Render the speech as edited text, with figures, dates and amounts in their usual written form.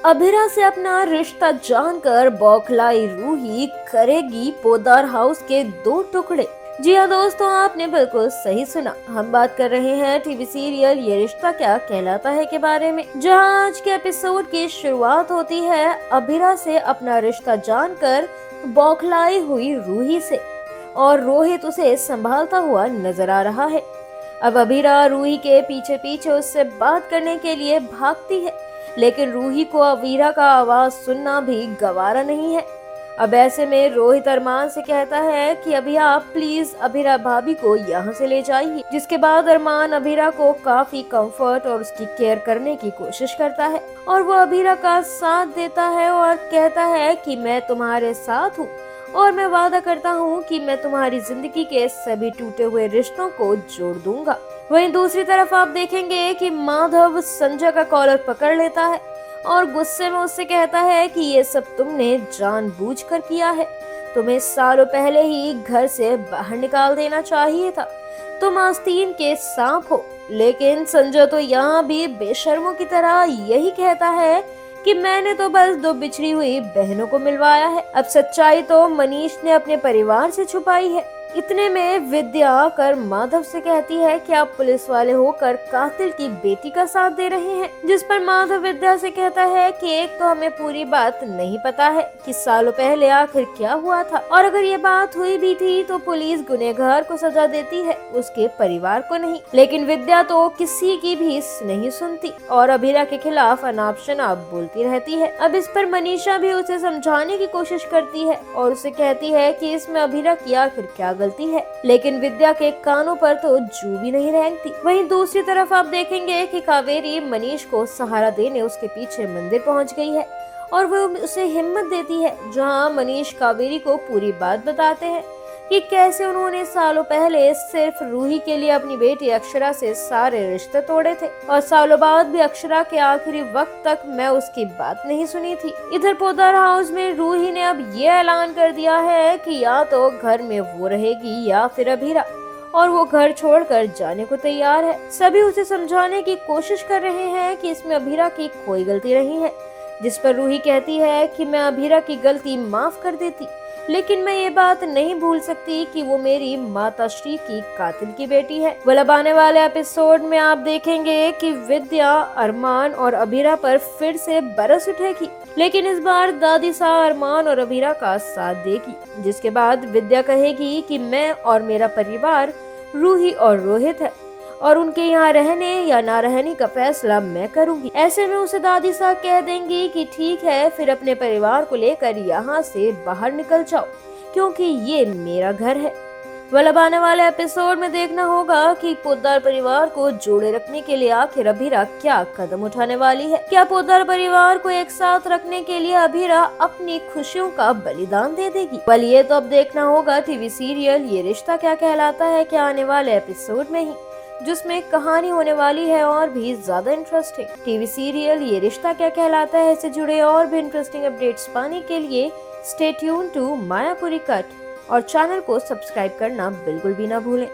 अभिरा से अपना रिश्ता जानकर बौखलाई रूही करेगी पोद्दार हाउस के 2 टुकड़े। जी हाँ दोस्तों, आपने बिल्कुल सही सुना। हम बात कर रहे हैं टीवी सीरियल ये रिश्ता क्या कहलाता है के बारे में, जहां आज के एपिसोड की शुरुआत होती है अभिरा से अपना रिश्ता जानकर बौखलाई हुई रूही से, और रोहित उसे संभालता हुआ नजर आ रहा है। अब अभिरा रूही के पीछे पीछे उससे बात करने के लिए भागती है, लेकिन रूही को अवीरा का आवाज सुनना भी गवारा नहीं है। अब ऐसे में रोहित अरमान से कहता है कि अभी आप प्लीज अभिरा भाभी को यहाँ से ले जाइए, जिसके बाद अरमान अभिरा को काफी कंफर्ट और उसकी केयर करने की कोशिश करता है, और वो अभिरा का साथ देता है और कहता है कि मैं तुम्हारे साथ हूँ और मैं वादा करता हूँ कि मैं तुम्हारी जिंदगी के सभी टूटे हुए रिश्तों को जोड़ दूंगा। वहीं दूसरी तरफ आप देखेंगे कि माधव संजय का कॉलर पकड़ लेता है और गुस्से में उससे कहता है कि ये सब तुमने जानबूझकर किया है, तुम्हें सालों पहले ही घर से बाहर निकाल देना चाहिए था, तुम आस्तीन के सांप हो। लेकिन संजय तो यहाँ भी बेशर्मों की तरह यही कहता है कि मैंने तो बस 2 बिछड़ी हुई बहनों को मिलवाया है। अब सच्चाई तो मनीष ने अपने परिवार से छुपाई है। इतने में विद्या आकर माधव से कहती है कि आप पुलिस वाले होकर कातिल की बेटी का साथ दे रहे हैं, जिस पर माधव विद्या से कहता है कि एक तो हमें पूरी बात नहीं पता है कि सालों पहले आखिर क्या हुआ था, और अगर ये बात हुई भी थी तो पुलिस गुनहगार को सजा देती है, उसके परिवार को नहीं। लेकिन विद्या तो किसी की भी नहीं सुनती और अभिरा के खिलाफ अनाप शनाप बोलती रहती है। अब इस पर मनीषा भी उसे समझाने की कोशिश करती है और उसे कहती है कि इसमें अभिरा की आखिर क्या गलती है, लेकिन विद्या के कानों पर तो जू भी नहीं रेंगती। वहीं दूसरी तरफ आप देखेंगे कि कावेरी मनीष को सहारा देने उसके पीछे मंदिर पहुंच गई है और वो उसे हिम्मत देती है, जहां मनीष कावेरी को पूरी बात बताते हैं कि कैसे उन्होंने सालों पहले सिर्फ रूही के लिए अपनी बेटी अक्षरा से सारे रिश्ते तोड़े थे, और सालों बाद भी अक्षरा के आखिरी वक्त तक मैं उसकी बात नहीं सुनी थी। इधर पोद्दार हाउस में रूही ने अब ये ऐलान कर दिया है कि या तो घर में वो रहेगी या फिर अभिरा, और वो घर छोड़कर जाने को तैयार है। सभी उसे समझाने की कोशिश कर रहे हैं कि इसमें अभिरा की कोई गलती नहीं है, जिस पर रूही कहती है कि मैं अभिरा की गलती माफ कर देती, लेकिन मैं ये बात नहीं भूल सकती कि वो मेरी माता श्री की कातिल की बेटी है। मतलब आने वाले एपिसोड में आप देखेंगे कि विद्या अरमान और अभिरा पर फिर से बरस उठेगी, लेकिन इस बार दादी सा अरमान और अभिरा का साथ देगी, जिसके बाद विद्या कहेगी कि मैं और मेरा परिवार रूही और रोहित है और उनके यहाँ रहने या ना रहने का फैसला मैं करूंगी। ऐसे में उसे दादी साहब कह देंगी कि ठीक है, फिर अपने परिवार को लेकर यहाँ से बाहर निकल जाओ, क्योंकि ये मेरा घर है। मतलब आने वाले एपिसोड में देखना होगा कि पोद्दार परिवार को जोड़े रखने के लिए आखिर अभिरा क्या कदम उठाने वाली है। क्या पोद्दार परिवार को एक साथ रखने के लिए अभिरा अपनी खुशियों का बलिदान दे देगी? well, ये तो अब देखना होगा टीवी सीरियल ये रिश्ता क्या कहलाता है क्या आने वाले एपिसोड में ही, जिसमें कहानी होने वाली है और भी ज्यादा इंटरेस्टिंग। टीवी सीरियल ये रिश्ता क्या कहलाता है से जुड़े और भी इंटरेस्टिंग अपडेट्स पाने के लिए stay tune to Mayapuri cut और चैनल को सब्सक्राइब करना बिल्कुल भी ना भूलें।